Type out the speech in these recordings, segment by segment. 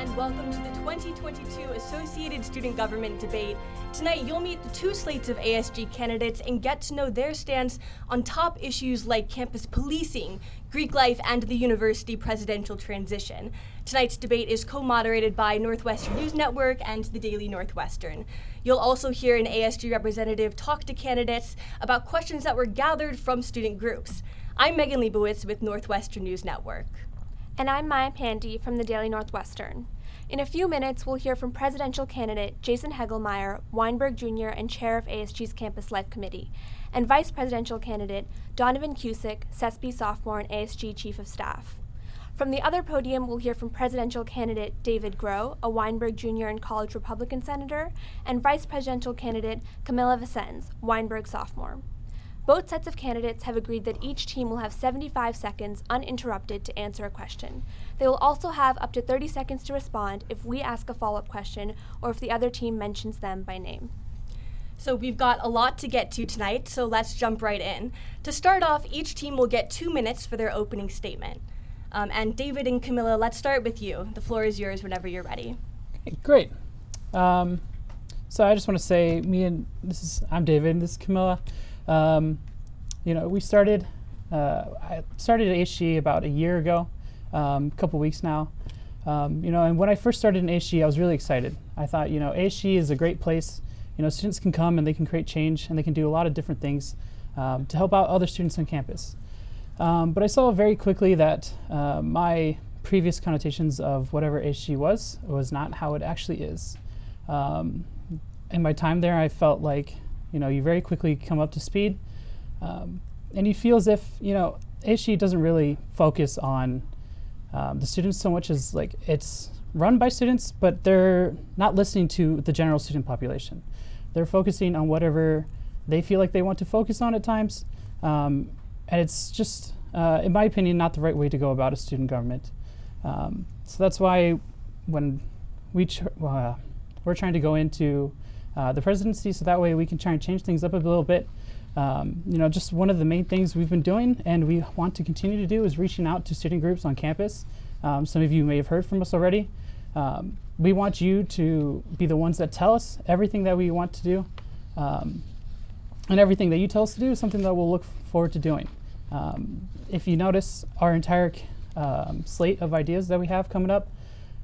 and welcome to the 2022 Associated Student Government Debate. Tonight, you'll meet the two slates of ASG candidates and get to know their stance on top issues like campus policing, Greek life, and the university presidential transition. Tonight's debate is co-moderated by Northwestern News Network and the Daily Northwestern. You'll also hear an ASG representative talk to candidates about questions that were gathered from student groups. I'm Megan Leibowitz with Northwestern News Network. And I'm Maya Pandy from the Daily Northwestern. In a few minutes, we'll hear from presidential candidate Jason Hegelmeyer, Weinberg Jr. and chair of ASG's Campus Life Committee, and vice presidential candidate Donovan Cusick, CESP sophomore and ASG chief of staff. From the other podium, we'll hear from presidential candidate David Groh, a Weinberg Jr. and college Republican senator, and vice presidential candidate Camilla Vicens, Weinberg sophomore. Both sets of candidates have agreed that each team will have 75 seconds uninterrupted to answer a question. They will also have up to 30 seconds to respond if we ask a follow-up question or if the other team mentions them by name. So we've got a lot to get to tonight, so let's jump right in. To start off, each team will get 2 minutes for their opening statement. And David and Camilla, let's start with you. The floor is yours whenever you're ready. Okay, great. So I just want to say, I'm David, and this is Camilla. I started at ASG about a year ago, a couple weeks now. And when I first started in ASG, I was really excited. I thought, ASG is a great place. Students can come and they can create change and they can do a lot of different things to help out other students on campus. But I saw very quickly that my previous connotations of whatever ASG was not how it actually is. In my time there, I felt like you very quickly come up to speed, and you feel as if, ASG doesn't really focus on the students so much as it's run by students, but they're not listening to the general student population. They're focusing on whatever they feel like they want to focus on at times, and it's just, in my opinion, not the right way to go about a student government. So that's why when we're trying to go into the presidency, so that way we can try and change things up a little bit. Just one of the main things we've been doing and we want to continue to do is reaching out to student groups on campus. Some of you may have heard from us already. We want you to be the ones that tell us everything that we want to do. And everything that you tell us to do is something that we'll look forward to doing. If you notice, our entire slate of ideas that we have coming up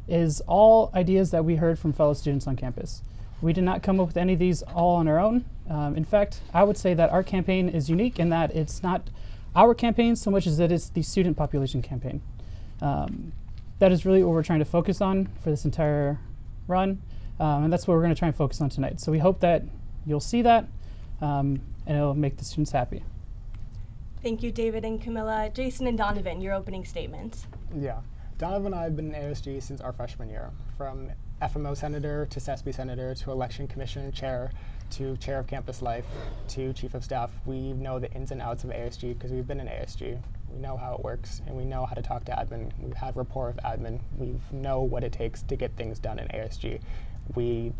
is all ideas that we heard from fellow students on campus. We did not come up with any of these all on our own. In fact, I would say that our campaign is unique in that it's not our campaign so much as that it's the student population campaign. That is really what we're trying to focus on for this entire run, and that's what we're going to try and focus on tonight. So we hope that you'll see that, and it'll make the students happy. Thank you, David and Camilla. Jason and Donovan, your opening statements. Yeah. Donovan and I have been in ASG since our freshman year, from FMO senator to CESP senator to election commission chair to chair of campus life to chief of staff. We know the ins and outs of ASG because we've been in ASG. We know how it works and we know how to talk to admin. We've had rapport with admin. We know what it takes to get things done in ASG.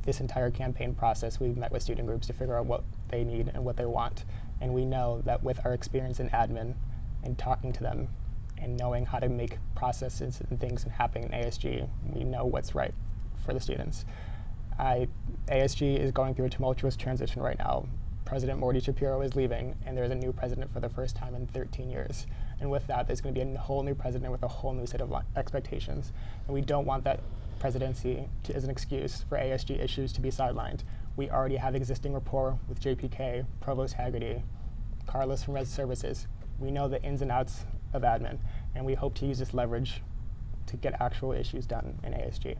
This entire campaign process, we've met with student groups to figure out what they need and what they want. And we know that with our experience in admin and talking to them and knowing how to make processes and things happen in ASG, we know what's right for the students. ASG is going through a tumultuous transition right now. President Morty Shapiro is leaving, and there's a new president for the first time in 13 years. And with that, there's going to be a whole new president with a whole new set of expectations. And we don't want that presidency as an excuse for ASG issues to be sidelined. We already have existing rapport with JPK, Provost Haggerty, Carlos from Res Services. We know the ins and outs of admin, and we hope to use this leverage to get actual issues done in ASG.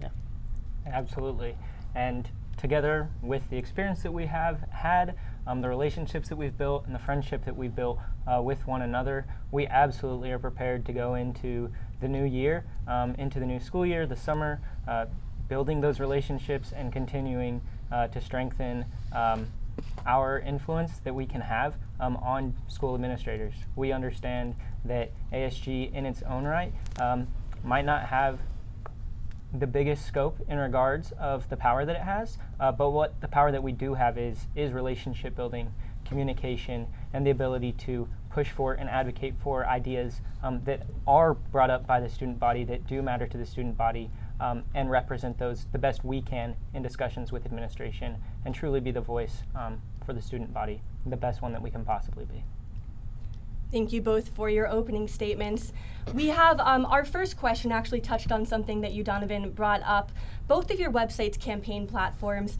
Yeah. Absolutely. And together with the experience that we have had, the relationships that we've built and the friendship that we've built with one another, we absolutely are prepared to go into the new year, into the new school year, the summer, building those relationships and continuing to strengthen our influence that we can have on school administrators. We understand that ASG in its own right might not have the biggest scope in regards of the power that it has, but what the power that we do have is relationship building, communication, and the ability to push for and advocate for ideas that are brought up by the student body, that do matter to the student body, and represent those the best we can in discussions with administration, and truly be the voice for the student body, the best one that we can possibly be. Thank you both for your opening statements. We have our first question actually touched on something that you, Donovan, brought up. Both of your websites' campaign platforms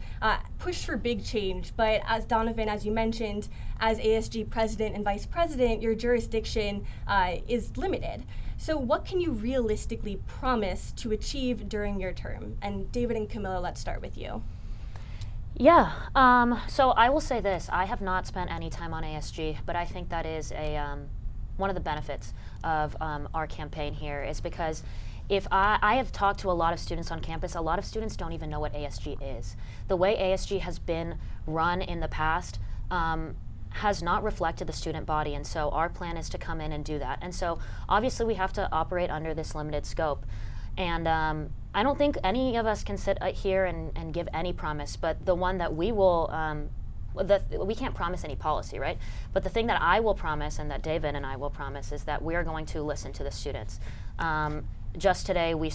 push for big change, but as Donovan, as you mentioned, as ASG president and vice president, your jurisdiction is limited. So what can you realistically promise to achieve during your term? And David and Camilla, let's start with you. Yeah, so I will say this, I have not spent any time on ASG, but I think that is one of the benefits of our campaign here, is because if I have talked to a lot of students on campus, a lot of students don't even know what ASG is. The way ASG has been run in the past has not reflected the student body, and so our plan is to come in and do that. And so obviously we have to operate under this limited scope. And I don't think any of us can sit here and give any promise, but the one that we will, we can't promise any policy, right? But the thing that I will promise, and that David and I will promise, is that we are going to listen to the students. Just today we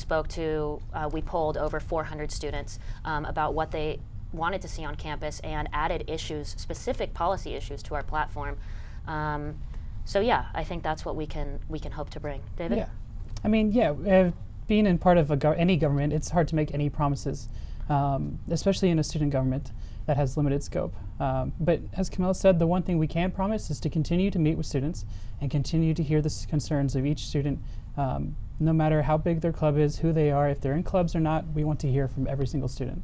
we polled over 400 students about what they wanted to see on campus and added issues, specific policy issues, to our platform. So yeah, I think that's what we can hope to bring. David? Yeah, I mean, yeah. Being in part of any government, it's hard to make any promises, especially in a student government that has limited scope. But as Camilla said, the one thing we can promise is to continue to meet with students and continue to hear the concerns of each student, no matter how big their club is, who they are, if they're in clubs or not. We want to hear from every single student.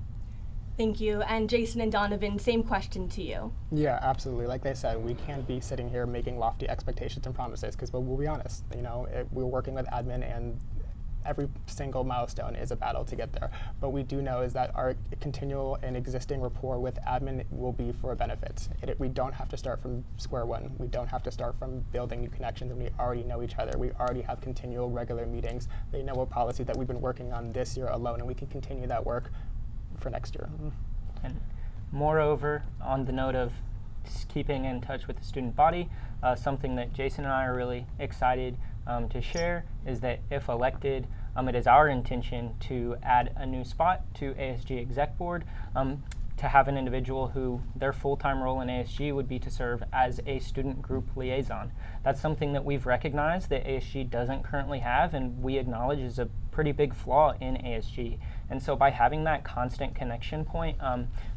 Thank you. And Jason and Donovan, same question to you. Yeah, absolutely. Like they said, we can't be sitting here making lofty expectations and promises, because we'll be honest, we're working with admin, and every single milestone is a battle to get there. But we do know is that our continual and existing rapport with admin will be for a benefit. We don't have to start from square one. We don't have to start from building new connections, and we already know each other. We already have continual regular meetings. They know a policy that we've been working on this year alone, and we can continue that work for next year. And moreover, on the note of keeping in touch with the student body, something that Jason and I are really excited to share is that if elected, it is our intention to add a new spot to ASG Exec Board, to have an individual who their full-time role in ASG would be to serve as a student group liaison. That's something that we've recognized that ASG doesn't currently have, and we acknowledge is a pretty big flaw in ASG. And so by having that constant connection point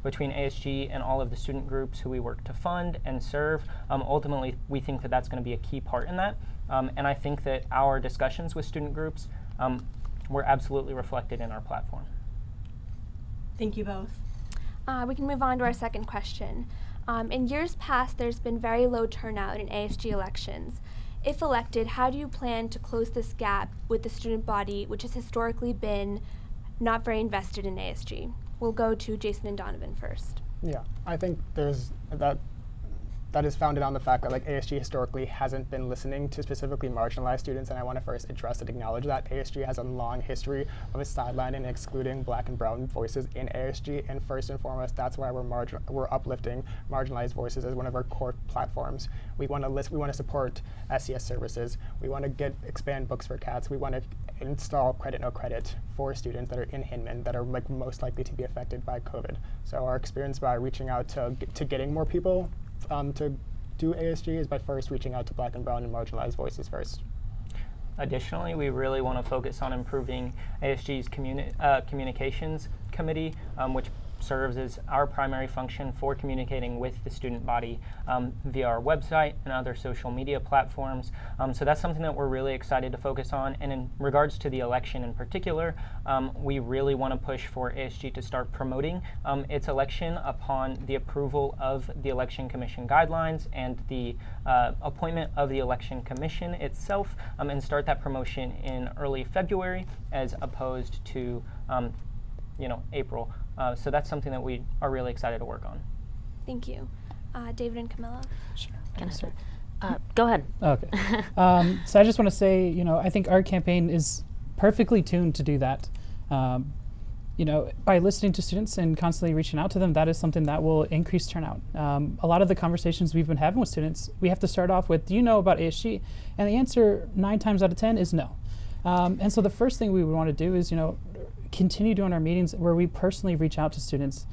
between ASG and all of the student groups who we work to fund and serve, ultimately we think that that's going to be a key part in that. And I think that our discussions with student groups were absolutely reflected in our platform. Thank you both. We can move on to our second question. In years past, there's been very low turnout in ASG elections. If elected, how do you plan to close this gap with the student body, which has historically been not very invested in ASG? We'll go to Jason and Donovan first. Yeah, I think there's that is founded on the fact that ASG historically hasn't been listening to specifically marginalized students, and I want to first address and acknowledge that ASG has a long history of sidelining and excluding Black and brown voices in ASG, and first and foremost, that's why we're uplifting marginalized voices as one of our core platforms. We want to support SES services. We want to expand Books for Cats. We want to install Credit No Credit for students that are in Hinman that are most likely to be affected by COVID. So our experience by reaching out to getting more people to do ASG is by first reaching out to Black and brown and marginalized voices first. Additionally, we really want to focus on improving ASG's communications committee, which serves as our primary function for communicating with the student body via our website and other social media platforms. So that's something that we're really excited to focus on. And in regards to the election in particular, we really want to push for ASG to start promoting its election upon the approval of the Election Commission guidelines and the appointment of the Election Commission itself, and start that promotion in early February as opposed to April. So that's something that we are really excited to work on. Thank you. David and Camilla? Sure. Can I start? Go ahead. Okay. So I just want to say, I think our campaign is perfectly tuned to do that. by listening to students and constantly reaching out to them, that is something that will increase turnout. A lot of the conversations we've been having with students, we have to start off with, do you know about ASG? And the answer 9 times out of 10 is no. And so the first thing we would want to do is, continue doing our meetings where we personally reach out to students,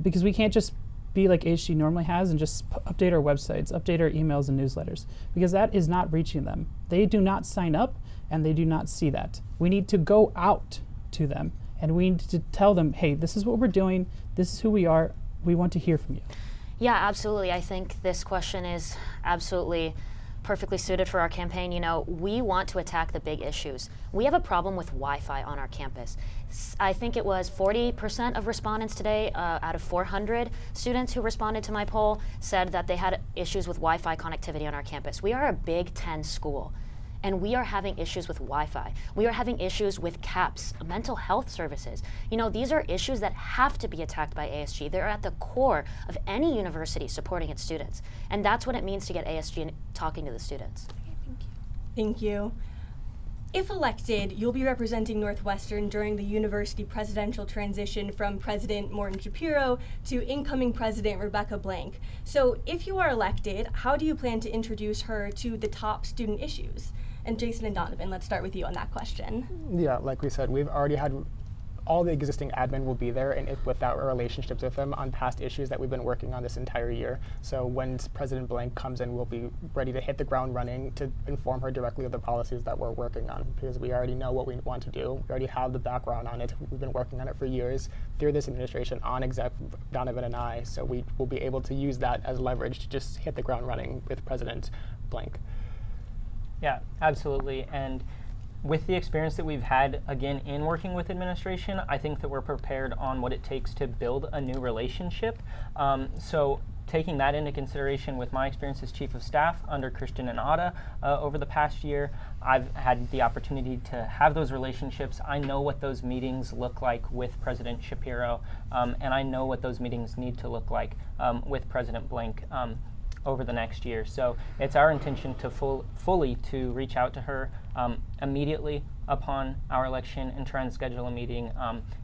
because we can't just be like ASG normally has and just update our websites, update our emails and newsletters, because that is not reaching them. They do not sign up and they do not see that. We need to go out to them and we need to tell them, hey, this is what we're doing, this is who we are, we want to hear from you. Yeah, absolutely. I think this question is absolutely perfectly suited for our campaign. We want to attack the big issues. We have a problem with Wi-Fi on our campus. I think it was 40% of respondents today, out of 400 students who responded to my poll, said that they had issues with Wi-Fi connectivity on our campus. We are a Big 10 school, and we are having issues with Wi-Fi. We are having issues with CAPS, mental health services. These are issues that have to be attacked by ASG. They're at the core of any university supporting its students. And that's what it means to get ASG and talking to the students. Okay, thank you. Thank you. If elected, you'll be representing Northwestern during the university presidential transition from President Morton Shapiro to incoming President Rebecca Blank. So if you are elected, how do you plan to introduce her to the top student issues? And Jason and Donovan, let's start with you on that question. Yeah, like we said, we've already had all the existing admin will be there, and without our relationships with them on past issues that we've been working on this entire year. So when President Blank comes in, we'll be ready to hit the ground running to inform her directly of the policies that we're working on, because we already know what we want to do. We already have the background on it. We've been working on it for years through this administration on Exec Donovan and I, so we will be able to use that as leverage to just hit the ground running with President Blank. Yeah, absolutely. And with the experience that we've had, again, in working with administration, I think that we're prepared on what it takes to build a new relationship. So taking that into consideration with my experience as Chief of Staff under Christian and Ada over the past year, I've had the opportunity to have those relationships. I know what those meetings look like with President Shapiro, and I know what those meetings need to look like with President Blank over the next year. So it's our intention to fully to reach out to her immediately upon our election and try and schedule a meeting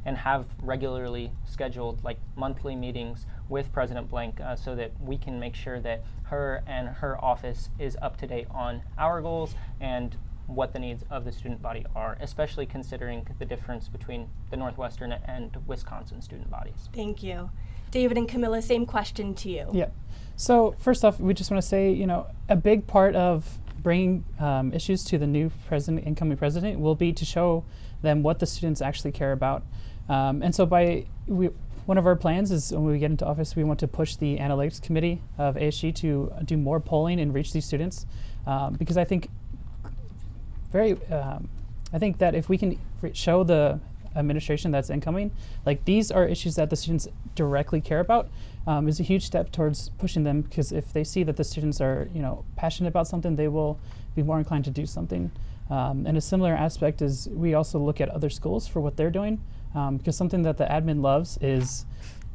and have regularly scheduled, like, monthly meetings with President Blank so that we can make sure that her and her office is up to date on our goals and what the needs of the student body are, especially considering the difference between the Northwestern and Wisconsin student bodies. Thank you. David and Camilla, same question to you. Yeah. So first off, we just want to say, a big part of bringing issues to the new incoming president will be to show them what the students actually care about. And so one of our plans is when we get into office, we want to push the analytics committee of ASG to do more polling and reach these students, because I think that if we can show the administration that's incoming, like, these are issues that the students directly care about, is a huge step towards pushing them, because if they see that the students are passionate about something, they will be more inclined to do something. And a similar aspect is we also look at other schools for what they're doing, because something that the admin loves is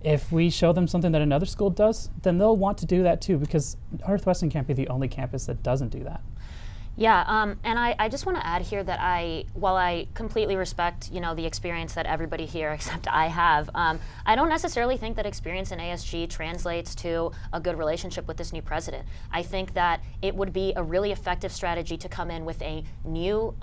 if we show them something that another school does, then they'll want to do that too, because Northwestern can't be the only campus that doesn't do that. Yeah, and I just want to add here that while I completely respect, the experience that everybody here except I have, I don't necessarily think that experience in ASG translates to a good relationship with this new president. I think that it would be a really effective strategy to come in with a new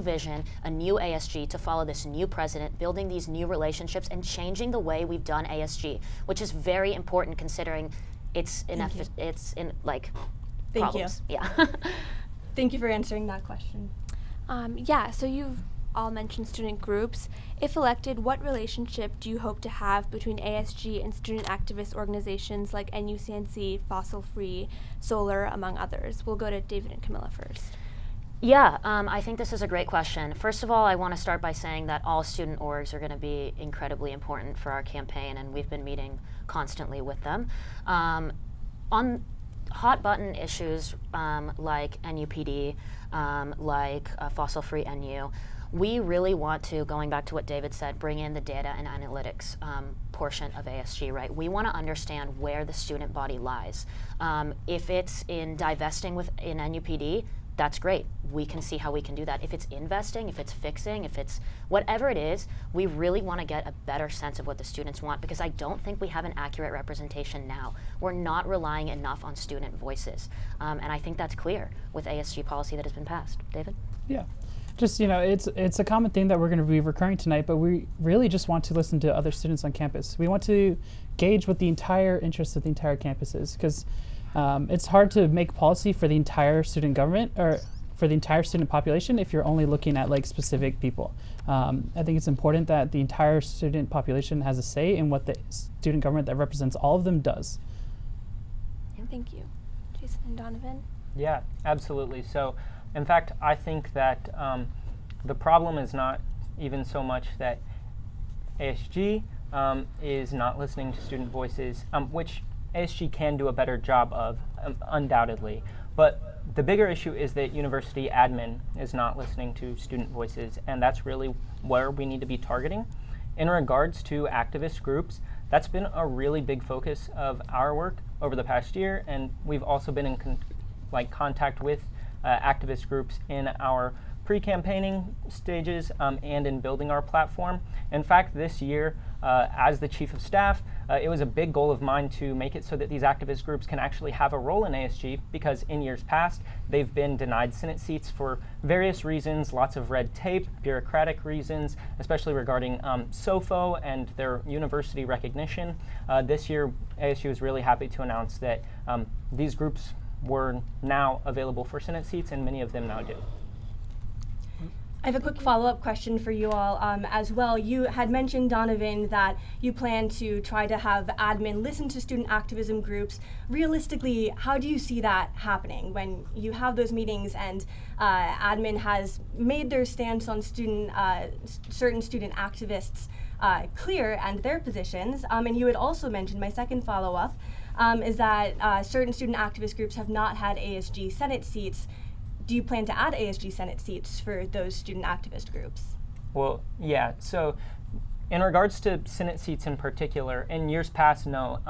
vision, a new ASG to follow this new president, building these new relationships and changing the way we've done ASG, which is very important considering it's in Thank problems. you. Yeah. Thank you for answering that question. So you've all mentioned student groups. If elected, what relationship do you hope to have between ASG and student activist organizations like NUCNC, Fossil Free, Solar, among others? We'll go to David and Camilla first. Yeah, I think this is a great question. First of all, I want to start by saying that all student orgs are going to be incredibly important for our campaign, and we've been meeting constantly with them. On hot button issues like NUPD, like Fossil Free NU, we really want to, going back to what David said, bring in the data and analytics portion of ASG, right? We want to understand where the student body lies. If it's in divesting in NUPD, that's great. We can see how we can do that. If it's investing, if it's fixing, if it's whatever it is, we really want to get a better sense of what the students want, because I don't think we have an accurate representation now. We're not relying enough on student voices. And I think that's clear with ASG policy that has been passed. David? Yeah. Just, it's a common theme that we're going to be recurring tonight, but we really just want to listen to other students on campus. We want to gauge what the entire interest of the entire campus is, because it's hard to make policy for the entire student government or for the entire student population if you're only looking at like specific people. I think it's important that the entire student population has a say in what the student government that represents all of them does. Thank you. Jason and Donovan? Yeah, absolutely. So, in fact, I think that the problem is not even so much that ASG is not listening to student voices, which ASG can do a better job of, undoubtedly. But the bigger issue is that university admin is not listening to student voices, and that's really where we need to be targeting. In regards to activist groups, that's been a really big focus of our work over the past year, and we've also been in contact with activist groups in our pre-campaigning stages and in building our platform. In fact, this year, as the Chief of Staff, it was a big goal of mine to make it so that these activist groups can actually have a role in ASG, because in years past, they've been denied Senate seats for various reasons, lots of red tape, bureaucratic reasons, especially regarding SOFO and their university recognition. This year, ASU is really happy to announce that these groups were now available for Senate seats, and many of them now do. I have a quick follow-up question for you all as well. You had mentioned, Donovan, that you plan to try to have admin listen to student activism groups. Realistically, how do you see that happening when you have those meetings and admin has made their stance on certain student activists clear and their positions? And you had also mentioned, my second follow-up, is that certain student activist groups have not had ASG Senate seats. Do you plan to add ASG Senate seats for those student activist groups? Well, yeah. So in regards to Senate seats in particular, in years past, no.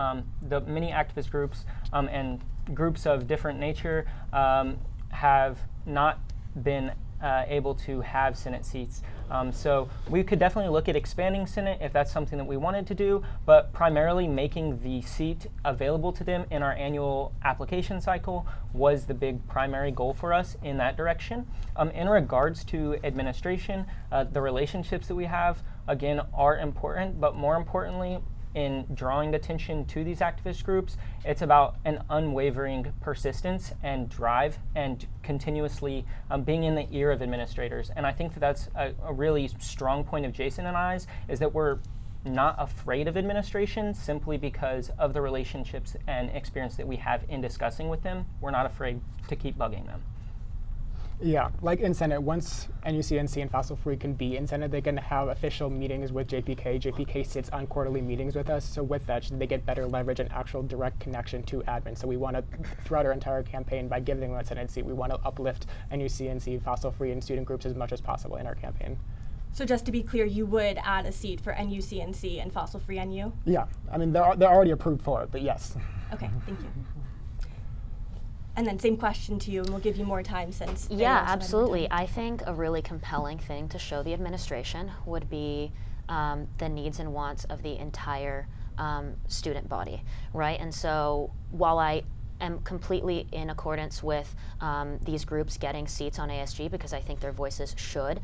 The many activist groups and groups of different nature have not been able to have Senate seats. So we could definitely look at expanding Senate if that's something that we wanted to do, but primarily making the seat available to them in our annual application cycle was the big primary goal for us in that direction. In regards to administration, the relationships that we have, again, are important, but more importantly, in drawing attention to these activist groups, it's about an unwavering persistence and drive and continuously being in the ear of administrators. And I think that that's a really strong point of Jason and I's, is that we're not afraid of administration simply because of the relationships and experience that we have in discussing with them. We're not afraid to keep bugging them. Yeah, like in Senate, once NUCNC and Fossil Free can be in Senate, they can have official meetings with JPK. JPK sits on quarterly meetings with us, so with that, they get better leverage and actual direct connection to admin. So we want to, throughout our entire campaign, by giving them a Senate seat, we want to uplift NUCNC, Fossil Free, and student groups as much as possible in our campaign. So just to be clear, you would add a seat for NUCNC and Fossil Free NU? Yeah, I mean, they're already approved for it, but yes. Okay, thank you. And then same question to you, and we'll give you more time since. Yeah, absolutely. I think a really compelling thing to show the administration would be the needs and wants of the entire student body, right? And so while I am completely in accordance with these groups getting seats on ASG, because I think their voices should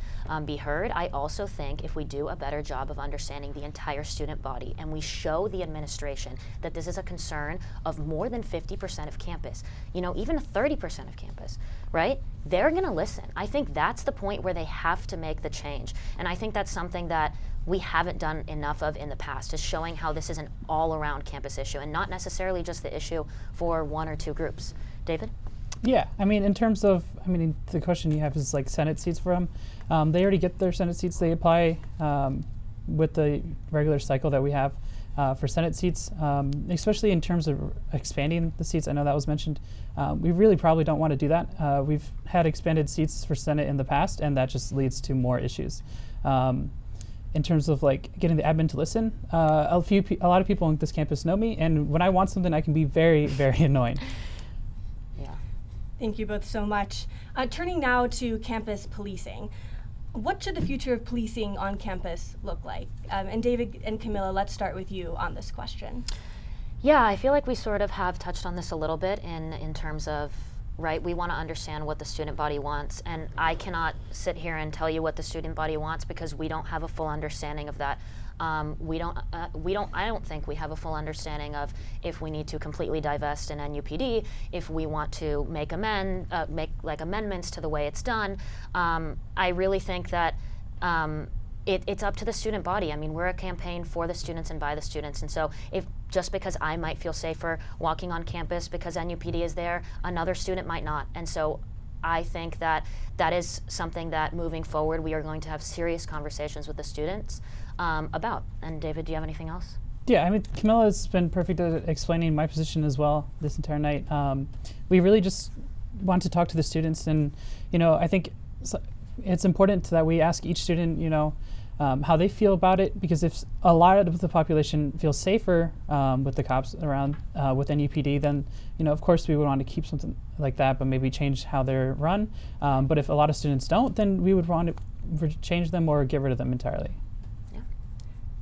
be heard, I also think if we do a better job of understanding the entire student body and we show the administration that this is a concern of more than 50% of campus, even 30% of campus, right? They're gonna listen. I think that's the point where they have to make the change. And I think that's something that we haven't done enough of in the past, is showing how this is an all-around campus issue and not necessarily just the issue for one or two groups. David? Yeah, I mean, in terms of, the question you have is like Senate seats for them. They already get their Senate seats. They apply with the regular cycle that we have for Senate seats, especially in terms of expanding the seats. I know that was mentioned. We really probably don't want to do that. We've had expanded seats for Senate in the past, and that just leads to more issues. In terms of like getting the admin to listen, a lot of people on this campus know me, and when I want something, I can be very, very annoying. Yeah. Thank you both so much. Turning now to campus policing. What should the future of policing on campus look like? And David and Camilla, let's start with you on this question. Yeah, I feel like we sort of have touched on this a little bit in terms of, right, we want to understand what the student body wants, and I cannot sit here and tell you what the student body wants because we don't have a full understanding of that. I don't think we have a full understanding of if we need to completely divest in NUPD, if we want to make amendments to the way it's done. I really think that it's up to the student body. I mean, we're a campaign for the students and by the students, and so if just because I might feel safer walking on campus because NUPD is there, another student might not. And so I think that that is something that moving forward we are going to have serious conversations with the students about. And David, do you have anything else? Yeah, I mean, Camilla's been perfect at explaining my position as well this entire night. We really just want to talk to the students, and I think it's important that we ask each student, how they feel about it, because if a lot of the population feels safer with the cops around with NUPD, then of course we would want to keep something like that, but maybe change how they're run. But if a lot of students don't, then we would want to change them or get rid of them entirely.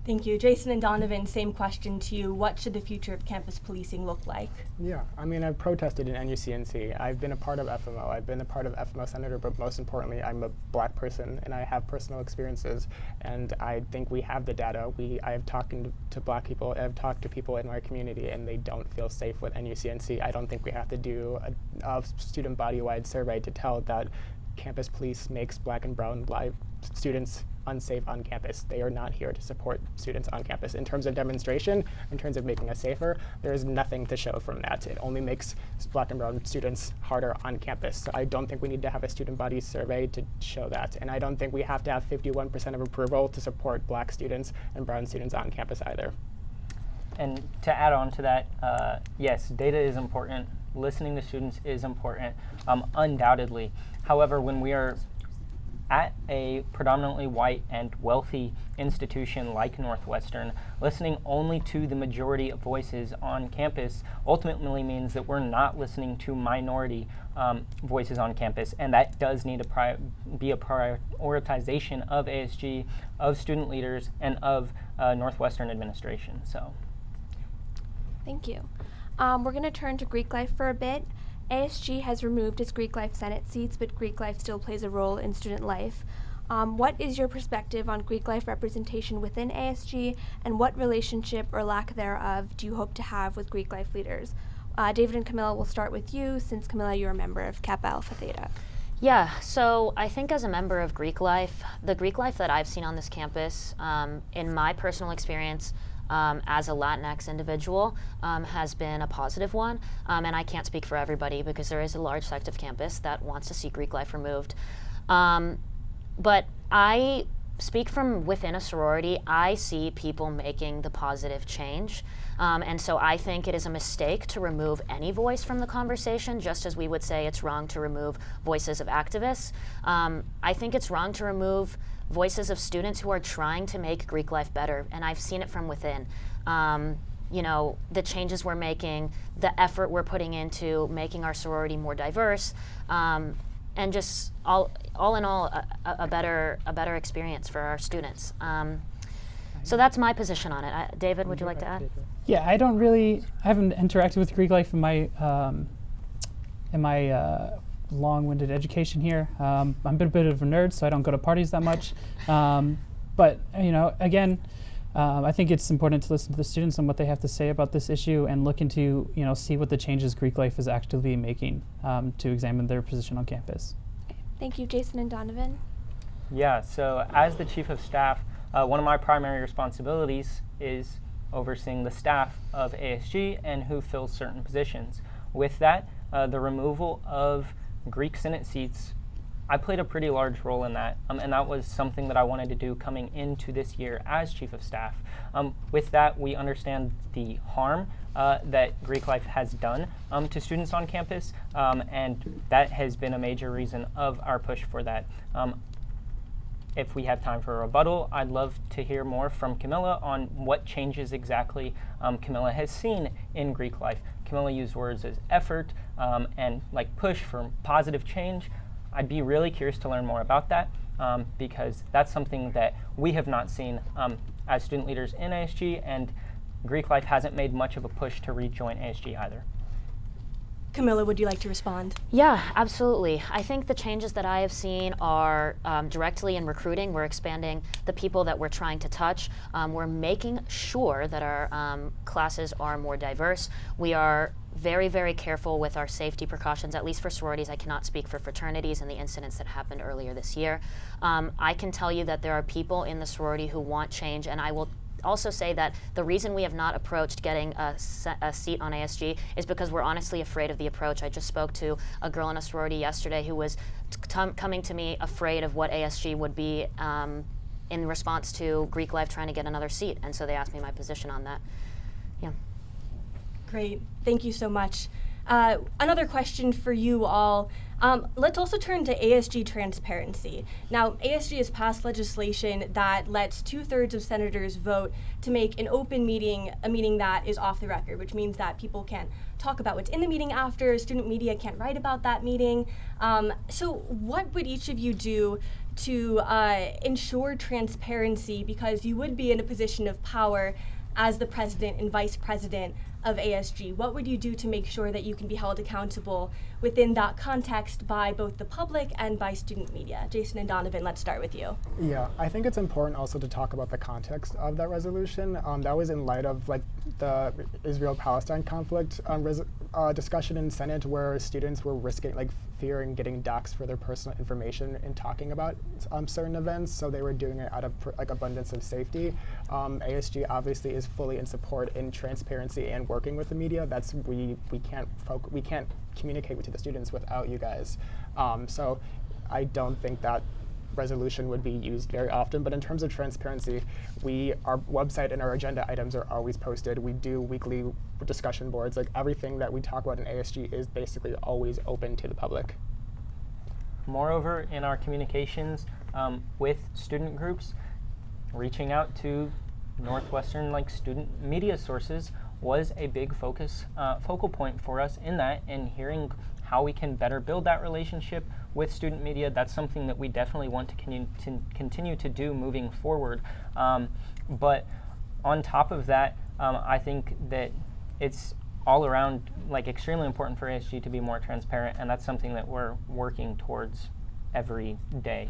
Thank you. Jason and Donovan, same question to you. What should the future of campus policing look like? Yeah, I mean, I've protested in NUCNC. I've been a part of FMO. I've been a part of FMO Senator, but most importantly, I'm a Black person, and I have personal experiences, and I think we have the data. I have talked to Black people, I've talked to people in our community, and they don't feel safe with NUCNC. I don't think we have to do a student body-wide survey to tell that campus police makes Black and brown students unsafe on campus. They are not here to support students on campus. In terms of demonstration, in terms of making us safer, there is nothing to show from that. It only makes Black and brown students harder on campus. So I don't think we need to have a student body survey to show that. And I don't think we have to have 51% of approval to support Black students and brown students on campus either. And to add on to that, yes, data is important. Listening to students is important, undoubtedly. However, when we are at a predominantly white and wealthy institution like Northwestern, listening only to the majority of voices on campus ultimately means that we're not listening to minority voices on campus, and that does need to be a prioritization of ASG, of student leaders, and of Northwestern administration. So, thank you. We're going to turn to Greek life for a bit. ASG has removed its Greek life Senate seats, but Greek life still plays a role in student life. What is your perspective on Greek life representation within ASG, and what relationship or lack thereof do you hope to have with Greek life leaders? David and Camilla, we'll start with you, since Camilla, you're a member of Kappa Alpha Theta. Yeah, so I think as a member of Greek life, the Greek life that I've seen on this campus, in my personal experience, as a Latinx individual, has been a positive one. And I can't speak for everybody because there is a large sect of campus that wants to see Greek life removed. But I speak from within a sorority. I see people making the positive change. And so I think it is a mistake to remove any voice from the conversation, just as we would say it's wrong to remove voices of activists. I think it's wrong to remove voices of students who are trying to make Greek life better, and I've seen it from within. The changes we're making, the effort we're putting into making our sorority more diverse, and just all in all, a better experience for our students. So that's my position on it. David, would you like to add? Yeah, I haven't interacted with Greek life in my long-winded education here. I'm a bit of a nerd, so I don't go to parties that much. But again, I think it's important to listen to the students and what they have to say about this issue, and look into see what the changes Greek life is actively making to examine their position on campus. Thank you, Jason and Donovan. Yeah, so as the Chief of Staff, one of my primary responsibilities is overseeing the staff of ASG and who fills certain positions. With that, the removal of Greek Senate seats, I played a pretty large role in that, and that was something that I wanted to do coming into this year as Chief of Staff. With that, we understand the harm that Greek life has done to students on campus, and that has been a major reason of our push for that. if we have time for a rebuttal, I'd love to hear more from Camilla on what changes exactly Camilla has seen in Greek life. Camilla used words as effort and like push for positive change. I'd be really curious to learn more about that because that's something that we have not seen as student leaders in ASG, and Greek life hasn't made much of a push to rejoin ASG either. Camilla, would you like to respond? Yeah, absolutely. I think the changes that I have seen are directly in recruiting. We're expanding the people that we're trying to touch. We're making sure that our classes are more diverse. We are very, very careful with our safety precautions, at least for sororities. I cannot speak for fraternities and the incidents that happened earlier this year. I can tell you that there are people in the sorority who want change, and I will also say that the reason we have not approached getting a seat on ASG is because we're honestly afraid of the approach. I just spoke to a girl in a sorority yesterday who was coming to me afraid of what ASG would be in response to Greek life trying to get another seat, and so they asked me my position on that. Yeah. Great, thank you so much. Another question for you all. Let's also turn to ASG Transparency. Now, ASG has passed legislation that lets 2/3 of senators vote to make an open meeting a meeting that is off the record, which means that people can't talk about what's in the meeting after, student media can't write about that meeting. So what would each of you do to ensure transparency, because you would be in a position of power as the president and vice president of ASG? What would you do to make sure that you can be held accountable within that context by both the public and by student media? Jason and Donovan, let's start with you. Yeah, I think it's important also to talk about the context of that resolution. That was in light of like the Israel-Palestine conflict discussion in Senate, where students were risking fearing getting doxxed for their personal information in talking about certain events, so they were doing it out of abundance of safety. ASG obviously is fully in support in transparency and working with the media. That's we can't communicate to the students without you guys. So I don't think that resolution would be used very often, but in terms of transparency, our website and our agenda items are always posted. We do weekly discussion boards. Everything that we talk about in ASG is basically always open to the public. Moreover, in our communications with student groups, reaching out to Northwestern student media sources was a big focal point for us in that, and hearing how we can better build that relationship with student media. That's something that we definitely want to continue to do moving forward. But on top of that, I think that it's all around extremely important for ASG to be more transparent, and that's something that we're working towards every day.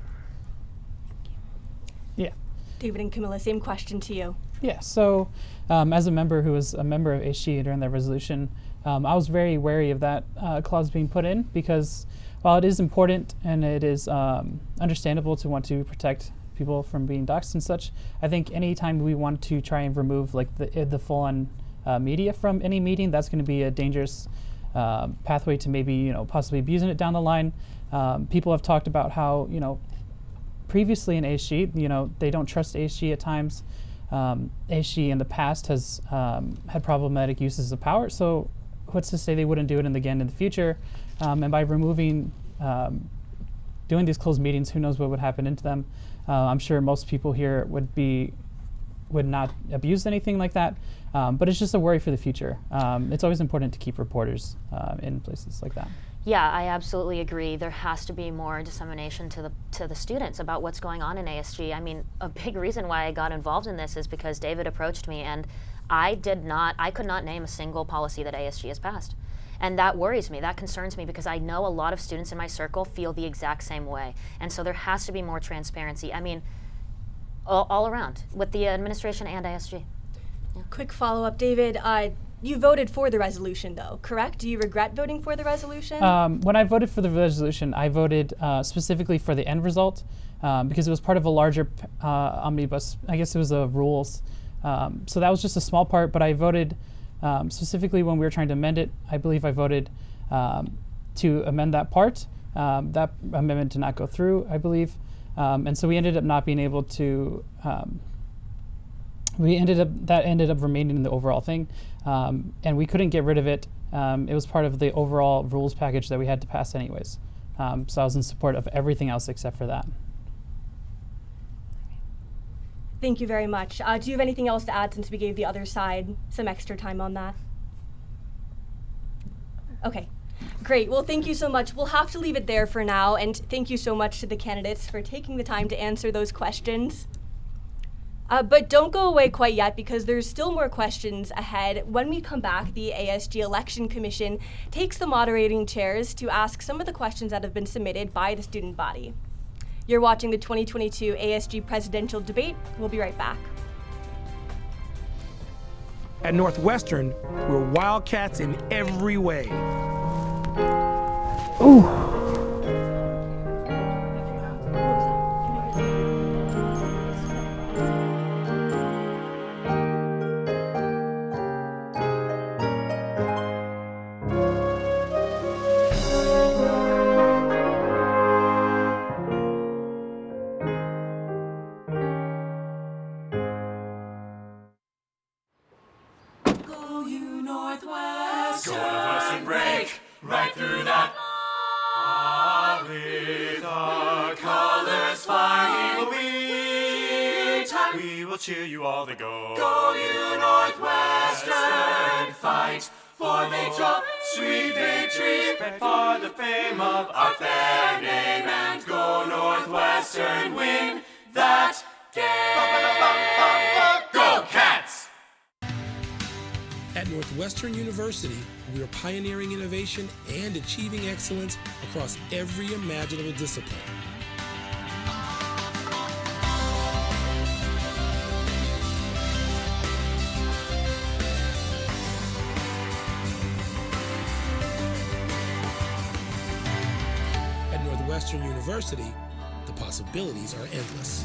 Yeah. David and Camilla, same question to you. Yeah, so as a member who was a member of ASG during that resolution, I was very wary of that clause being put in, because while it is important and it is understandable to want to protect people from being doxxed and such, I think anytime we want to try and remove the full-on media from any meeting, that's going to be a dangerous pathway to maybe possibly abusing it down the line. People have talked about how previously in ASG, they don't trust ASG at times. ASG in the past has had problematic uses of power, so what's to say they wouldn't do it again in the future? And by removing, doing these closed meetings, who knows what would happen into them? I'm sure most people here would not abuse anything like that, but it's just a worry for the future. It's always important to keep reporters in places like that. Yeah, I absolutely agree. There has to be more dissemination to the students about what's going on in ASG. I mean, a big reason why I got involved in this is because David approached me, and I could not name a single policy that ASG has passed. And that worries me, that concerns me, because I know a lot of students in my circle feel the exact same way. And so there has to be more transparency. I mean, all around, with the administration and ASG. Yeah. Quick follow-up, David. You voted for the resolution, though, correct? Do you regret voting for the resolution? When I voted for the resolution, I voted specifically for the end result because it was part of a larger omnibus. I guess it was rules. So that was just a small part, but I voted specifically when we were trying to amend it. I believe I voted to amend that part. That amendment did not go through, I believe. And so we ended up not being able to that ended up remaining in the overall thing, and we couldn't get rid of it. It was part of the overall rules package that we had to pass anyways. So I was in support of everything else except for that. Thank you very much. Do you have anything else to add since we gave the other side some extra time on that? Okay, great. Well, thank you so much. We'll have to leave it there for now, and thank you so much to the candidates for taking the time to answer those questions. But don't go away quite yet, because there's still more questions ahead. When we come back, the ASG Election Commission takes the moderating chairs to ask some of the questions that have been submitted by the student body. You're watching the 2022 ASG presidential debate. We'll be right back. At Northwestern, we're Wildcats in every way. Northwestern, break right through that. With our colors flying, we will cheer you all to go. Go you Northwestern, fight for victory, sweet victory, for the fame of our fair name, and go Northwestern, win that game. Go Cats! At Northwestern University, we are pioneering innovation and achieving excellence across every imaginable discipline. At Northwestern University, the possibilities are endless.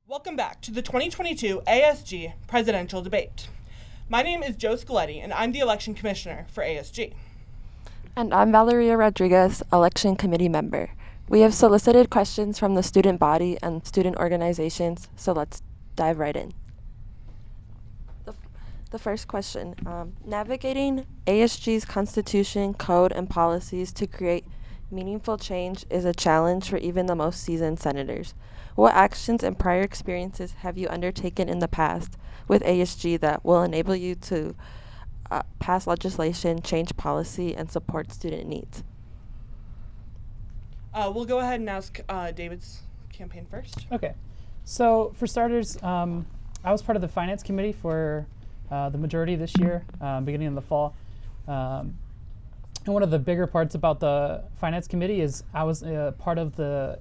Welcome back to the 2022 ASG presidential debate. My name is Joe Scoletti, and I'm the election commissioner for ASG. And I'm Valeria Rodriguez, election committee member. We have solicited questions from the student body and student organizations, so let's dive right in. The first question, navigating ASG's constitution, code, and policies to create meaningful change is a challenge for even the most seasoned senators. What actions and prior experiences have you undertaken in the past with ASG that will enable you to pass legislation, change policy, and support student needs? We'll go ahead and ask David's campaign first. Okay. So for starters, I was part of the finance committee for the majority this year, beginning in the fall. And one of the bigger parts about the finance committee is I was part of the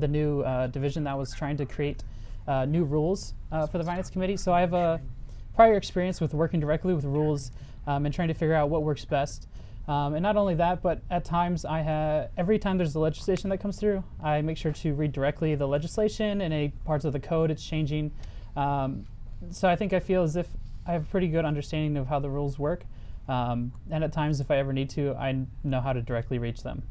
new division that was trying to create new rules for the finance committee. So I have a prior experience with working directly with rules and trying to figure out what works best. And not only that, but at times every time there's a legislation that comes through, I make sure to read directly the legislation and any parts of the code it's changing. So I think I feel as if I have a pretty good understanding of how the rules work. And at times, if I ever need to, I know how to directly reach them.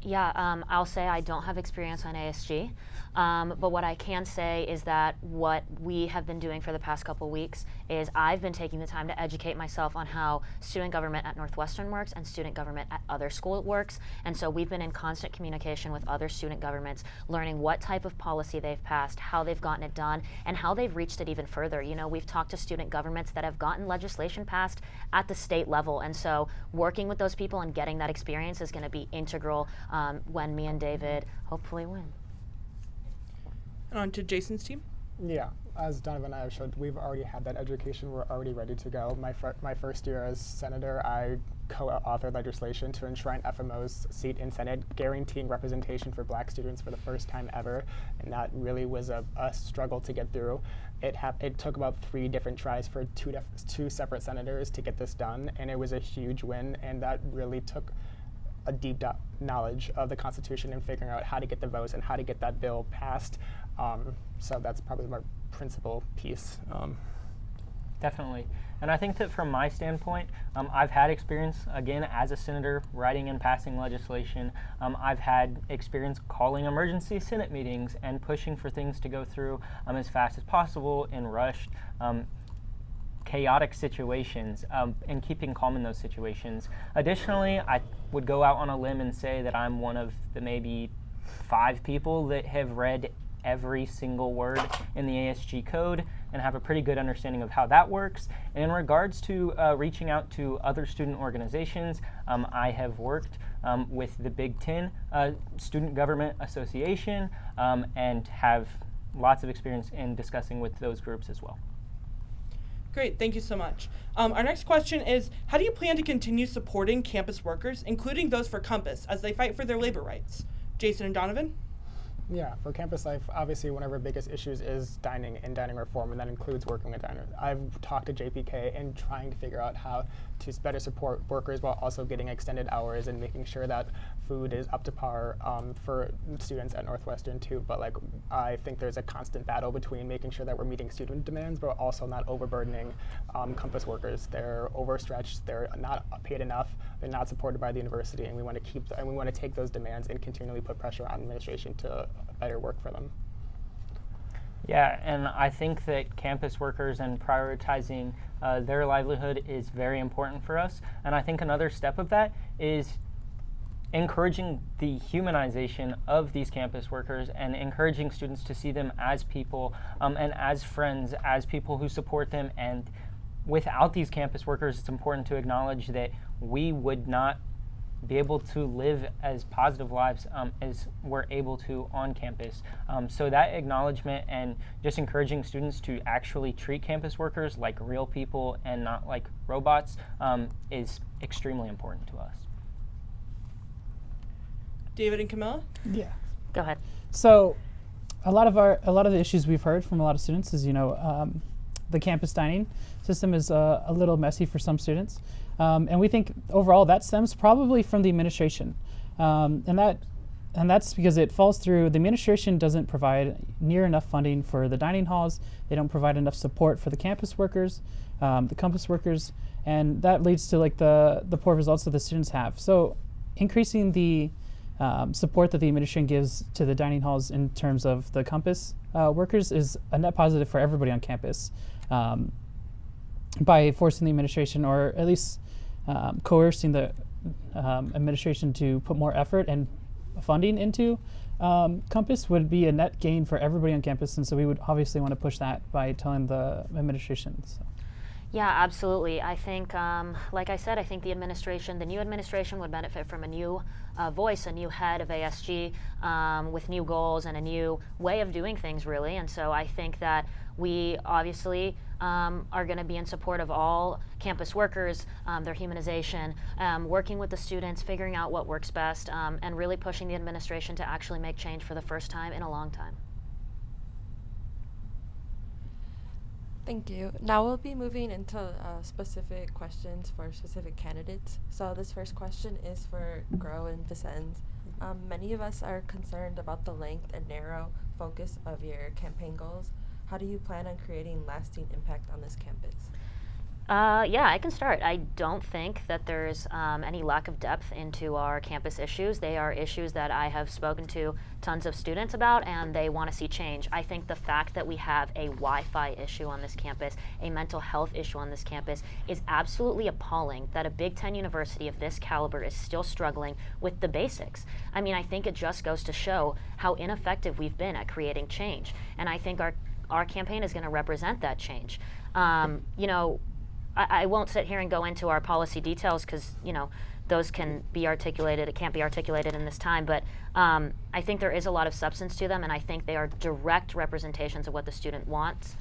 Yeah, I'll say I don't have experience on ASG, but what I can say is that what we have been doing for the past couple weeks is I've been taking the time to educate myself on how student government at Northwestern works and student government at other schools works, and so we've been in constant communication with other student governments, learning what type of policy they've passed, how they've gotten it done, and how they've reached it even further. You know, we've talked to student governments that have gotten legislation passed at the state level, and so working with those people and getting that experience is going to be integral when me and David hopefully win. And on to Jason's team. Yeah, as Donovan and I have showed, we've already had that education. We're already ready to go. My first year as senator, I co-authored legislation to enshrine FMO's seat in Senate, guaranteeing representation for Black students for the first time ever, and that really was a struggle to get through. It took about 3 different tries for two separate senators to get this done, and it was a huge win, and that really took a deep knowledge of the Constitution and figuring out how to get the votes and how to get that bill passed. So that's probably my principal piece. Definitely. And I think that from my standpoint, I've had experience, again, as a senator, writing and passing legislation. I've had experience calling emergency Senate meetings and pushing for things to go through as fast as possible in rushed, chaotic situations, and keeping calm in those situations. Additionally, I would go out on a limb and say that I'm one of the maybe 5 people that have read every single word in the ASG code and have a pretty good understanding of how that works. And in regards to reaching out to other student organizations, I have worked with the Big Ten Student Government Association and have lots of experience in discussing with those groups as well. Great, thank you so much. Our next question is, how do you plan to continue supporting campus workers, including those for Compass, as they fight for their labor rights? Jason and Donovan? Yeah, for campus life, obviously one of our biggest issues is dining and dining reform, and that includes working with diners. I've talked to JPK and trying to figure out how to better support workers while also getting extended hours and making sure that food is up to par for students at Northwestern too. But like, I think there's a constant battle between making sure that we're meeting student demands, but also not overburdening campus workers. They're overstretched. They're not paid enough. They're not supported by the university, and we want to keep and we want to take those demands and continually put pressure on administration to better work for them. Yeah, and I think that campus workers and prioritizing their livelihood is very important for us. And I think another step of that is encouraging the humanization of these campus workers and encouraging students to see them as people and as friends, as people who support them. And without these campus workers, it's important to acknowledge that we would not be able to live as positive lives as we're able to on campus. So that acknowledgement and just encouraging students to actually treat campus workers like real people and not like robots is extremely important to us. David and Camilla? Yeah. Go ahead. So a lot of the issues we've heard from a lot of students is, the campus dining system is a little messy for some students. And we think overall that stems probably from the administration. And that's because it falls through, the administration doesn't provide near enough funding for the dining halls. They don't provide enough support for the campus workers, the campus workers, and that leads to like the poor results that the students have. So increasing the support that the administration gives to the dining halls in terms of the campus workers is a net positive for everybody on campus. By forcing the administration, or at least coercing the administration to put more effort and funding into campus would be a net gain for everybody on campus, and so we would obviously want to push that by telling the administration. So. Yeah, absolutely. I think, like I said, I think the new administration would benefit from a new voice, a new head of ASG with new goals and a new way of doing things, really. And so I think that we obviously are going to be in support of all campus workers, their humanization, working with the students, figuring out what works best, and really pushing the administration to actually make change for the first time in a long time. Thank you. Now we'll be moving into specific questions for specific candidates. So this first question is for Grow and Vicens. Many of us are concerned about the length and narrow focus of your campaign goals. How do you plan on creating lasting impact on this campus? Yeah, I can start. I don't think that there's any lack of depth into our campus issues. They are issues that I have spoken to tons of students about, and they want to see change. I think the fact that we have a Wi-Fi issue on this campus, a mental health issue on this campus, is absolutely appalling that a Big Ten university of this caliber is still struggling with the basics. I mean, I think it just goes to show how ineffective we've been at creating change, and I think our campaign is going to represent that change. I won't sit here and go into our policy details because, those can be articulated. It can't be articulated in this time, but I think there is a lot of substance to them, and I think they are direct representations of what the student wants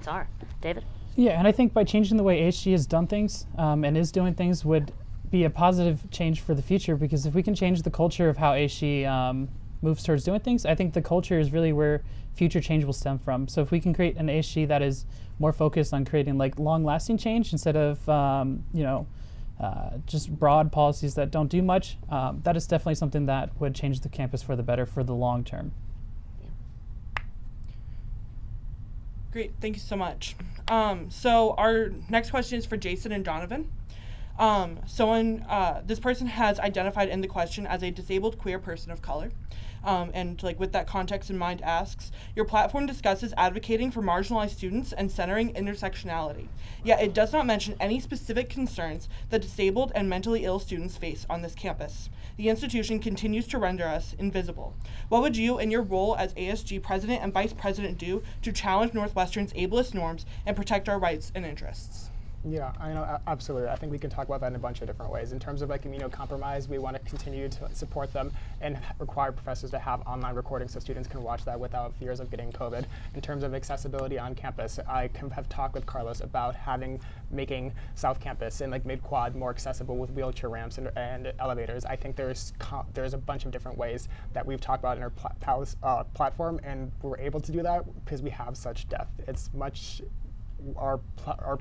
are. David? Yeah, and I think by changing the way ASG has done things and is doing things would be a positive change for the future, because if we can change the culture of how ASG moves towards doing things, I think the culture is really where future change will stem from. So if we can create an ASG that is more focused on creating like long-lasting change instead of just broad policies that don't do much, that is definitely something that would change the campus for the better for the long term. Great, thank you so much. So our next question is for Jason and Donovan. This person has identified in the question as a disabled queer person of color. And with that context in mind asks, your platform discusses advocating for marginalized students and centering intersectionality, yet it does not mention any specific concerns that disabled and mentally ill students face on this campus. The institution continues to render us invisible. What would you, in your role as ASG president and vice president, do to challenge Northwestern's ableist norms and protect our rights and interests? Yeah, I know, absolutely. I think we can talk about that in a bunch of different ways. In terms of immunocompromised, we want to continue to support them and require professors to have online recordings so students can watch that without fears of getting COVID. In terms of accessibility on campus, I have talked with Carlos about making South Campus and mid-quad more accessible with wheelchair ramps and elevators. I think there's a bunch of different ways that we've talked about in our platform, and we're able to do that because we have such depth. It's much. Our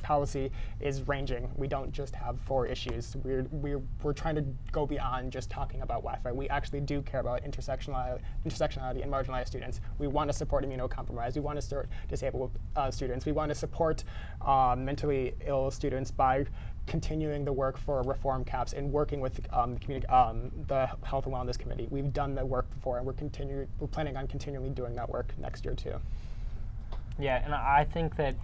policy is ranging. We don't just have 4 issues. We're trying to go beyond just talking about Wi-Fi. We actually do care about intersectionality and marginalized students. We want to support immunocompromised. We want to support disabled students. We want to support mentally ill students by continuing the work for reform caps and working with the Health and Wellness Committee. We've done the work before, and we're planning on continually doing that work next year too. Yeah, and I think that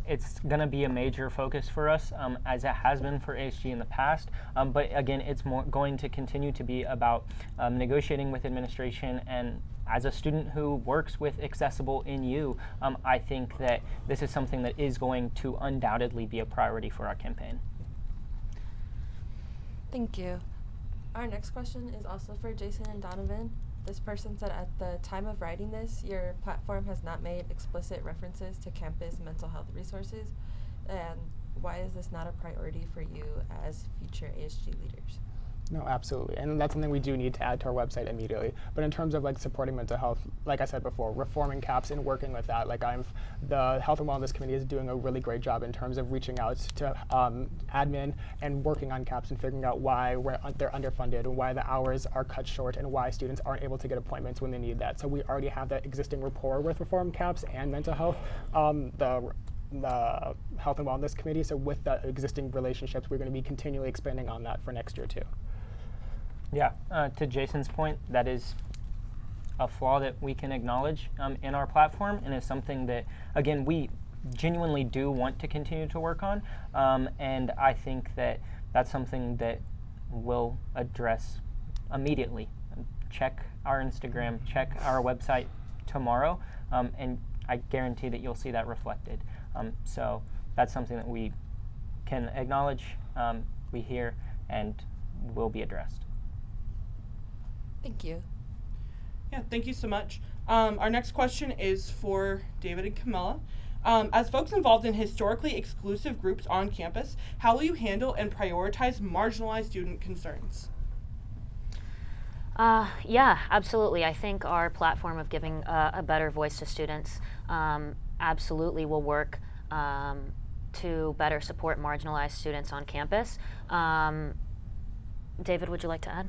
it's going to be a major focus for us, as it has been for ASG in the past. But again, it's going to continue to be about negotiating with administration. And as a student who works with Accessible in You, I think that this is something that is going to undoubtedly be a priority for our campaign. Thank you. Our next question is also for Jason and Donovan. This person said, at the time of writing this, your platform has not made explicit references to campus mental health resources. And why is this not a priority for you as future ASG leaders? No, absolutely. And that's something we do need to add to our website immediately. But in terms of supporting mental health, like I said before, reforming CAPS and working with that, the Health and Wellness Committee is doing a really great job in terms of reaching out to admin and working on CAPS and figuring out why they're underfunded and why the hours are cut short and why students aren't able to get appointments when they need that. So we already have that existing rapport with reform CAPS and mental health. The Health and Wellness Committee. So with the existing relationships, we're going to be continually expanding on that for next year too. Yeah, to Jason's point, that is a flaw that we can acknowledge in our platform, and is something that, again, we genuinely do want to continue to work on. And I think that that's something that we'll address immediately. Check our Instagram, check our website tomorrow, and I guarantee that you'll see that reflected. So that's something that we can acknowledge, we hear, and will be addressed. Thank you. Yeah, thank you so much. Our next question is for David and Camilla. As folks involved in historically exclusive groups on campus, how will you handle and prioritize marginalized student concerns? Yeah, absolutely. I think our platform of giving a better voice to students absolutely will work to better support marginalized students on campus. David, would you like to add?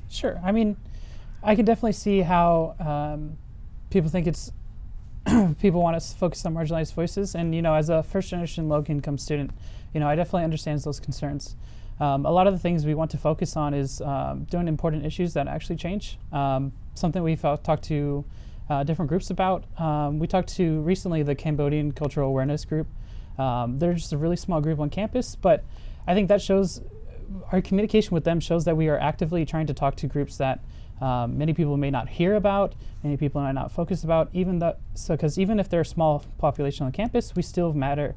Sure. I mean, I can definitely see how people think it's people want to focus on marginalized voices, and as a first-generation low-income student, I definitely understand those concerns. A lot of the things we want to focus on is doing important issues that actually change. Something we've talked to different groups about. We talked to recently the Cambodian Cultural Awareness Group. They're just a really small group on campus, but I think that shows our communication with them shows that we are actively trying to talk to groups that many people may not hear about, many people might not focus about, because even if they're a small population on campus, we still matter.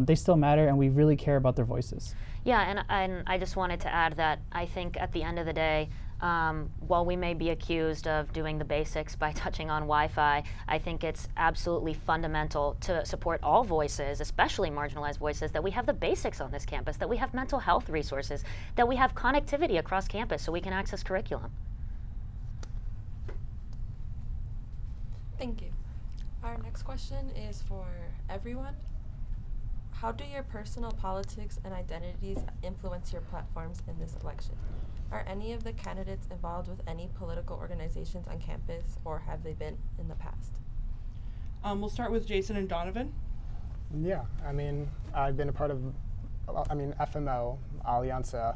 They still matter, and we really care about their voices. Yeah, and I just wanted to add that I think at the end of the day, while we may be accused of doing the basics by touching on Wi-Fi, I think it's absolutely fundamental to support all voices, especially marginalized voices, that we have the basics on this campus, that we have mental health resources, that we have connectivity across campus so we can access curriculum. Thank you. Our next question is for everyone. How do your personal politics and identities influence your platforms in this election? Are any of the candidates involved with any political organizations on campus, or have they been in the past? We'll start with Jason and Donovan. Yeah, I mean, I've been a part of, FMO, Alianza,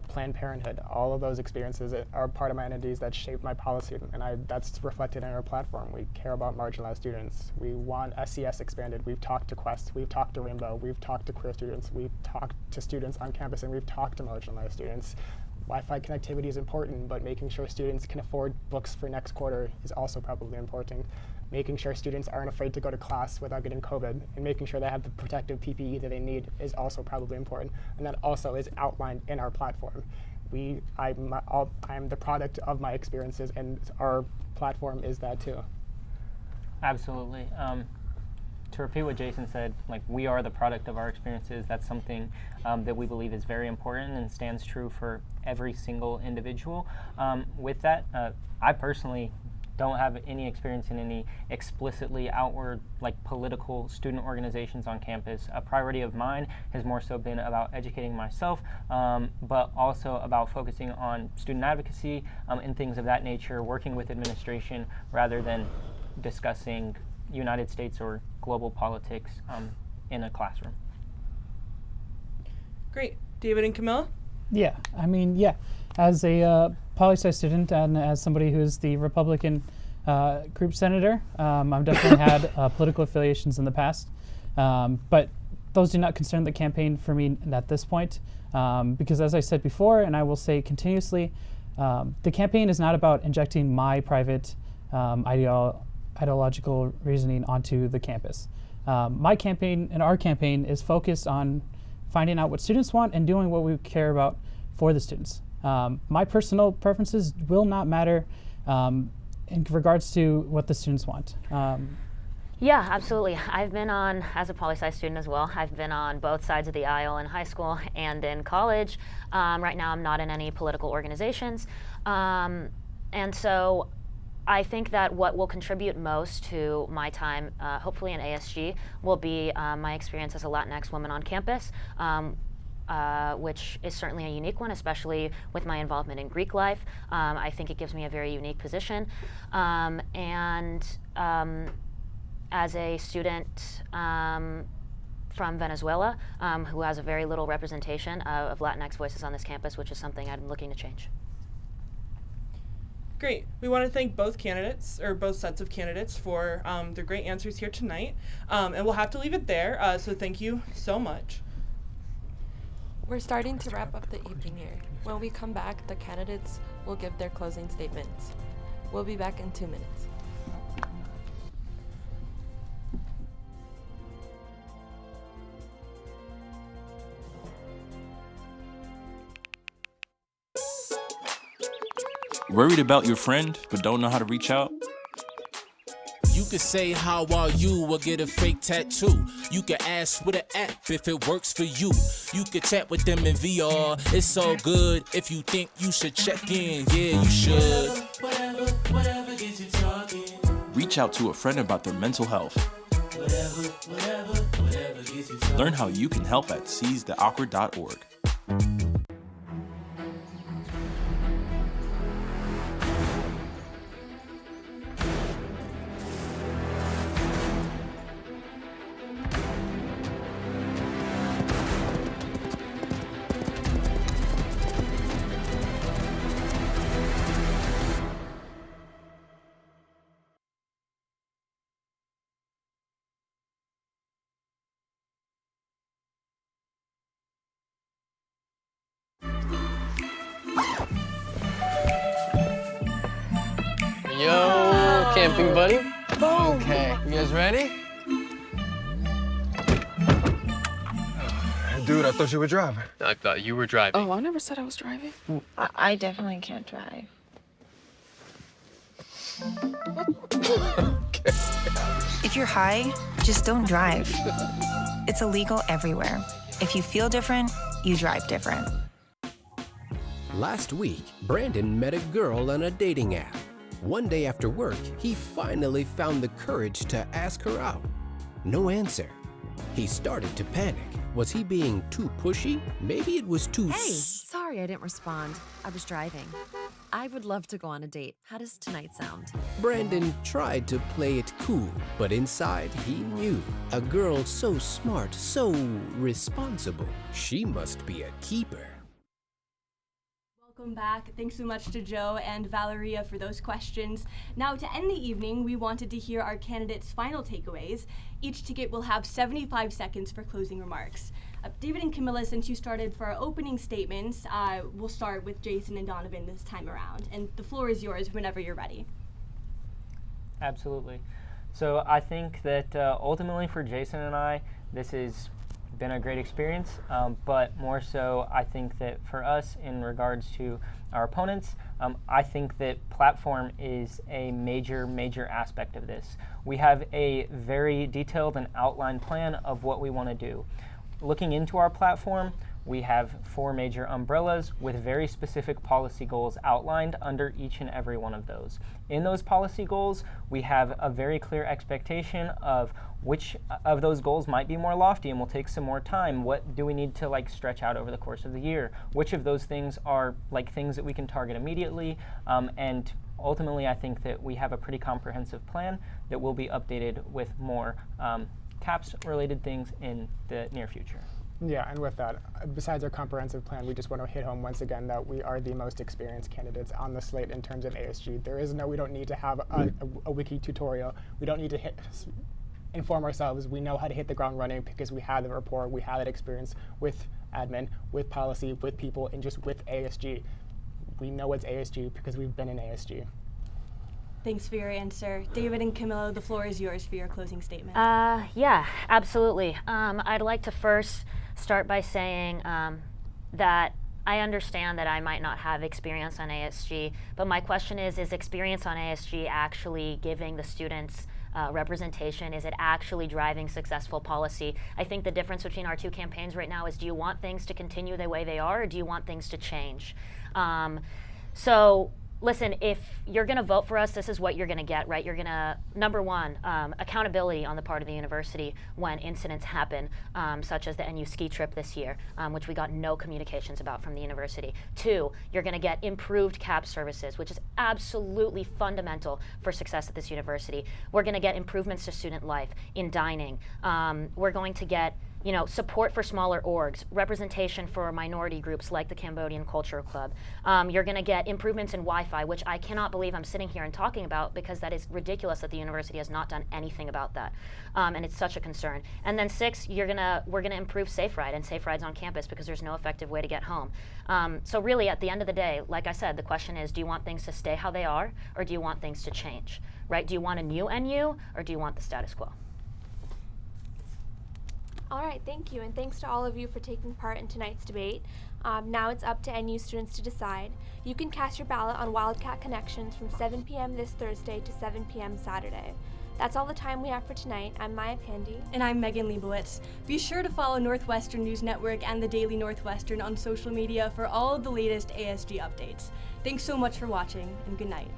Planned Parenthood. All of those experiences are part of my entities that shape my policy, and that's reflected in our platform. We care about marginalized students. We want SES expanded. We've talked to Quest. We've talked to Rainbow. We've talked to queer students. We've talked to students on campus, and we've talked to marginalized students. Wi-Fi connectivity is important, but making sure students can afford books for next quarter is also probably important. Making sure students aren't afraid to go to class without getting COVID, and making sure they have the protective PPE that they need is also probably important. And that also is outlined in our platform. I'm the product of my experiences, and our platform is that too. Absolutely. To repeat what Jason said, we are the product of our experiences. That's something that we believe is very important and stands true for every single individual. With that, I personally don't have any experience in any explicitly outward political student organizations on campus. A priority of mine has more so been about educating myself, but also about focusing on student advocacy and things of that nature, working with administration rather than discussing United States or global politics in a classroom. Great. David and Camilla? Yeah, as a poli-sci student and as somebody who's the Republican group senator, I've definitely had political affiliations in the past, but those do not concern the campaign for me at this point, because as I said before, and I will say continuously, the campaign is not about injecting my private ideological reasoning onto the campus. My campaign and our campaign is focused on finding out what students want and doing what we care about for the students. My personal preferences will not matter in regards to what the students want. Yeah, absolutely. I've been on, as a poli-sci student as well, I've been on both sides of the aisle in high school and in college. Right now I'm not in any political organizations. And so I think that what will contribute most to my time, hopefully in ASG, will be my experience as a Latinx woman on campus, which is certainly a unique one, especially with my involvement in Greek life. I think it gives me a very unique position. As a student from Venezuela, who has a very little representation of Latinx voices on this campus, which is something I'm looking to change. Great. We want to thank both candidates, or both sets of candidates, for their great answers here tonight. And we'll have to leave it there, so thank you so much. We're starting to wrap up the evening here. When we come back, the candidates will give their closing statements. We'll be back in 2 minutes. Worried about your friend, but don't know how to reach out? You could say, how are you, or get a fake tattoo. You could ask with an app if it works for you. You could chat with them in VR, it's all good. If you think you should check in, yeah, you should. Whatever gets you talking. Reach out to a friend about their mental health. Whatever gets you talking. Learn how you can help at seizetheawkward.org. Yo, camping buddy. Okay, you guys ready? Dude, I thought you were driving. I thought you were driving. Oh, I never said I was driving. I definitely can't drive. Okay. If you're high, just don't drive. It's illegal everywhere. If you feel different, you drive different. Last week, Brandon met a girl on a dating app. One day after work, he finally found the courage to ask her out. No answer. He started to panic. Was he being too pushy? Maybe it was too Hey, sorry I didn't respond. I was driving. I would love to go on a date. How does tonight sound? Brandon tried to play it cool, but inside he knew. A girl so smart, so responsible. She must be a keeper. Welcome back. Thanks so much to Joe and Valeria for those questions. Now, to end the evening, we wanted to hear our candidates' final takeaways. Each ticket will have 75 seconds for closing remarks. David and Camilla, since you started for our opening statements, we'll start with Jason and Donovan this time around. And the floor is yours whenever you're ready. Absolutely. So I think that ultimately for Jason and I, this has been a great experience, but more so I think that for us in regards to our opponents, I think that platform is a major aspect of this. We have a very detailed and outlined plan of what we want to do. Looking into our platform, we have 4 major umbrellas with very specific policy goals outlined under each and every one of those. In those policy goals, we have a very clear expectation of which of those goals might be more lofty and will take some more time. What do we need to stretch out over the course of the year? Which of those things are things that we can target immediately? And ultimately, I think that we have a pretty comprehensive plan that will be updated with more CAPS-related things in the near future. Yeah, and with that, besides our comprehensive plan, we just want to hit home once again that we are the most experienced candidates on the slate in terms of ASG. We don't need to have a wiki tutorial. We don't need to inform ourselves. We know how to hit the ground running because we have the rapport, we have that experience with admin, with policy, with people, and just with ASG. We know it's ASG because we've been in ASG. Thanks for your answer. David and Camilla, the floor is yours for your closing statement. Yeah, absolutely. I'd like to first start by saying that I understand that I might not have experience on ASG, but my question is experience on ASG actually giving the students representation? Is it actually driving successful policy? I think the difference between our 2 campaigns right now is, do you want things to continue the way they are, or do you want things to change? So listen, if you're going to vote for us, this is what you're going to get, right? You're going to, number one, accountability on the part of the university when incidents happen, such as the NU ski trip this year, which we got no communications about from the university. 2, you're going to get improved CAP services, which is absolutely fundamental for success at this university. We're going to get improvements to student life in dining. We're going to get support for smaller orgs, representation for minority groups like the Cambodian Cultural Club. You're going to get improvements in Wi-Fi, which I cannot believe I'm sitting here and talking about because that is ridiculous that the university has not done anything about that. And it's such a concern. And then 6, we're going to improve Safe Ride and Safe Rides on campus because there's no effective way to get home. So really, at the end of the day, like I said, the question is, do you want things to stay how they are, or do you want things to change, right? Do you want a new NU, or do you want the status quo? All right, thank you, and thanks to all of you for taking part in tonight's debate. Now it's up to NU students to decide. You can cast your ballot on Wildcat Connections from 7 p.m. this Thursday to 7 p.m. Saturday. That's all the time we have for tonight. I'm Maya Pandy. And I'm Megan Leibowitz. Be sure to follow Northwestern News Network and the Daily Northwestern on social media for all of the latest ASG updates. Thanks so much for watching, and good night.